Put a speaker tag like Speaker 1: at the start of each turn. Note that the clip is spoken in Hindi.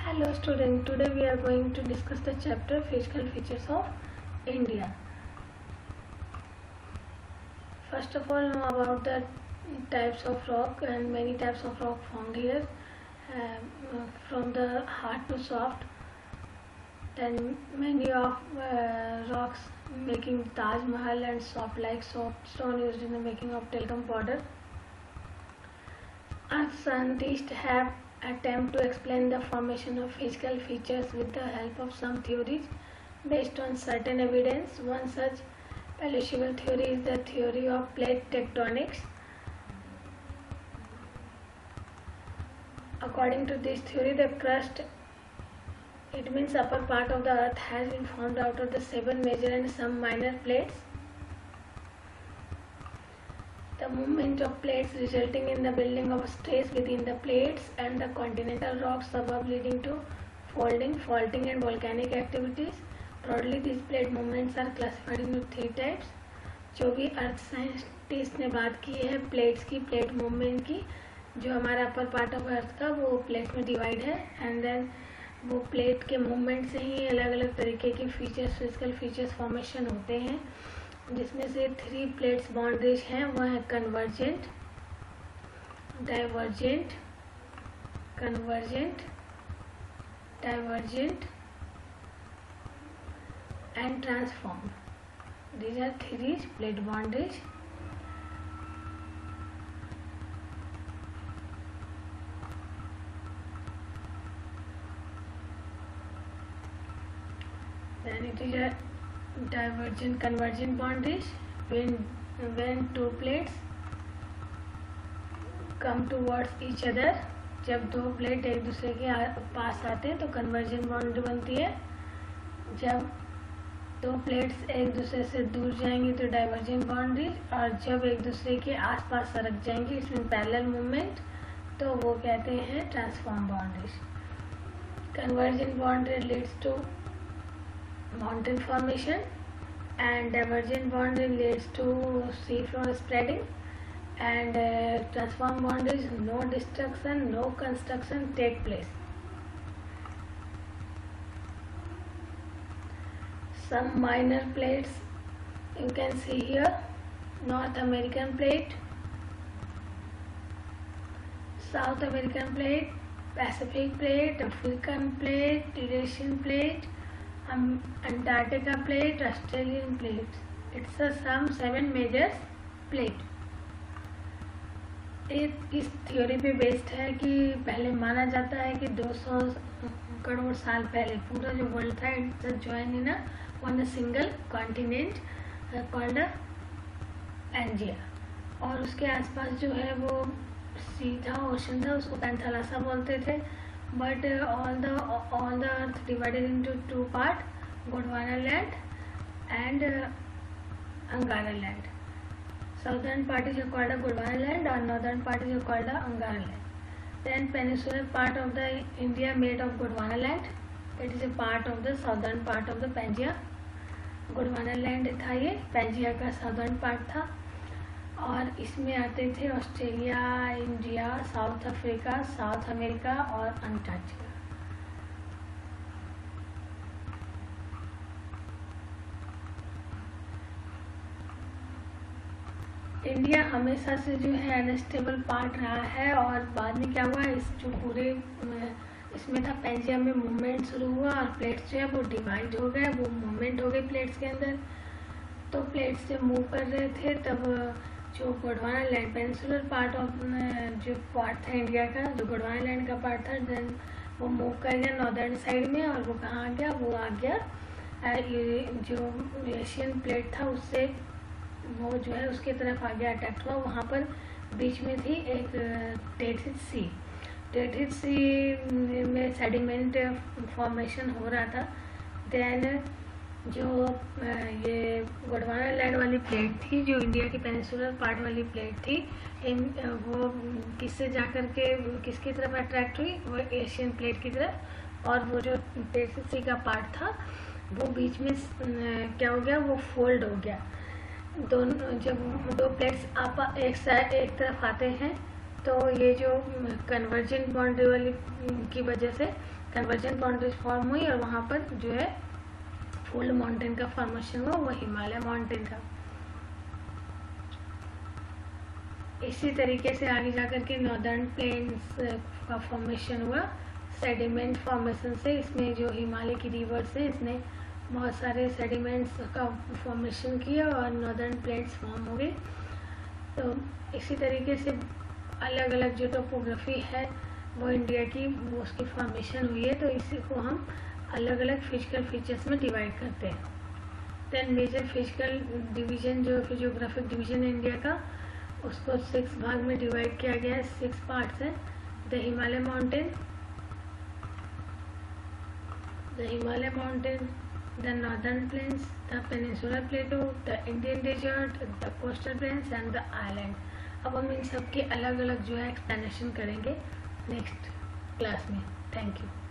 Speaker 1: Hello student, today we are going to discuss the chapter Physical Features of India. First of all, know about the types of rock, and many types of rock found here, from the hard to soft. Then many of rocks making Taj Mahal and soft like soft stone used in the making of talcum powder. Earth scientists have attempted to explain the formation of physical features with the help of some theories based on certain evidence. One such perishable theory is the theory of plate tectonics. According to this theory, the crust, it means upper part of the earth, has been formed out of the 7 major and some minor plates. The movement of plates resulting in the building of stress within the plates and the continental rocks above leading to folding, faulting and volcanic activities. Broadly, these plate movements are classified into 3 types. जो भी अर्थ साइंटिस्ट ने बात की है प्लेट्स की, प्लेट मूवमेंट की, जो हमारा अपर पार्ट ऑफ अर्थ का वो प्लेट में डिवाइड है, एंड देन वो प्लेट के मूवमेंट से ही अलग अलग तरीके के फीचर्स, फिजिकल फीचर्स फॉर्मेशन होते हैं, जिसमें से 3 प्लेट्स बाउंड्रीज हैं, वह है convergent, divergent, convergent, divergent and transform. These are 3 plate boundaries. Then it is a divergent convergent boundaries when 2 plates come towards each other. जब 2 प्लेट एक दूसरे के पास आते हैं तो कन्वर्जेंट बाउंड्री बनती है. जब 2 प्लेट्स एक दूसरे से दूर जाएंगी तो डाइवर्जेंट बाउंड्री, और जब एक दूसरे के आसपास सरक जाएंगी, इसमें पैरेलल मूवमेंट, तो वो कहते हैं transform boundaries. Convergent boundary leads to mountain formation and divergent boundary leads to sea floor spreading, and transform boundaries, no destruction, no construction take place. Some minor plates you can see here: North American plate, South American plate, Pacific plate, African plate, Eurasian plate, Antarctica plate, Australian plate. It's a some 7 major plate. इस थ्योरी पे बेस्ड है कि पहले माना जाता है कि 200 करोड़ साल पहले पूरा जो वर्ल्ड था it's join in one single continent called एंजिया, और उसके आसपास जो है वो सीधा ओशन था, उसको पैंथालासा बोलते थे. But all the earth divided into 2 parts: Gondwana land and Angara land. Southern part is called Gondwana land, and northern part is called Angara land. Then peninsular part of the India made of Gondwana land. It is a part of the southern part of the Pangaea. Gondwana land था ये, Pangaea का southern part था, और इसमें आते थे Australia, India, south Africa, south America और अंटार्कटिका. इंडिया हमेशा से जो है अनस्टेबल पार्ट रहा है, और बाद में क्या हुआ, इस जो पूरे इसमें था पैंजिया में मूवमेंट शुरू हुआ और प्लेट्स जो है वो डिवाइड हो गए, वो मूवमेंट हो गई प्लेट्स के अंदर. तो प्लेट्स जब मूव कर रहे थे तब जो Gondwana land, peninsular part of जो पार्ट था इंडिया का, जो गोंडवाना लैंड का पार्ट था, देन वो मूव कर गया नॉर्दर्न साइड में, और वो कहाँ आ गया, वो आ गया जो एशियन प्लेट था उससे वो जो है उसके तरफ आ गया, अटैक हुआ. वहाँ पर बीच में थी एक टेथिस सी. टेथिस सी में सेडिमेंट फॉर्मेशन हो रहा था. देन जो ये गोंडवाना लैंड वाली प्लेट थी, जो इंडिया की पेनिनसुलर पार्ट वाली प्लेट थी, वो किससे जाकर के किसकी तरफ अट्रैक्ट हुई, वो एशियन प्लेट की तरफ. और वो जो टेथिस सी का पार्ट था वो बीच में क्या हो गया, वो फोल्ड हो गया. दोनों जब 2 प्लेट्स आप एक तरफ आते हैं तो ये जो कन्वर्जेंट बाउंड्री वाली की वजह से कन्वर्जेंट बाउंड्री फॉर्म हुई और वहाँ पर जो है फुल माउंटेन का फॉर्मेशन हुआ, वो हिमालय माउंटेन था। इसी तरीके से आगे जाकर के नॉर्दर्न प्लेन्स का फॉर्मेशन हुआ सेडिमेंट फॉर्मेशन से। इसमें जो हिमालय की रिवर्स है इसने बहुत सारे सेडिमेंट्स का फॉर्मेशन किया और नॉर्दर्न प्लेन्स फॉर्म हो गए। तो इसी तरीके से अलग अलग जो टोपोग्राफी है वो इंडिया की, वो उसकी फॉर्मेशन हुई है। तो इसी को हम अलग अलग फिजिकल फीचर्स में डिवाइड करते हैं। देन मेजर फिजिकल डिवीजन जो फिजियोग्राफिक डिवीजन है इंडिया का, उसको 6 भाग में डिवाइड किया गया है। 6 पार्ट्स हैं। The Himalaya mountain, the northern plains, the peninsular plateau, the Indian desert, the coastal plains and the island। अब हम इन सब के अलग अलग जो है एक्सप्लेनेशन करेंगे नेक्स्ट क्लास में। Thank you.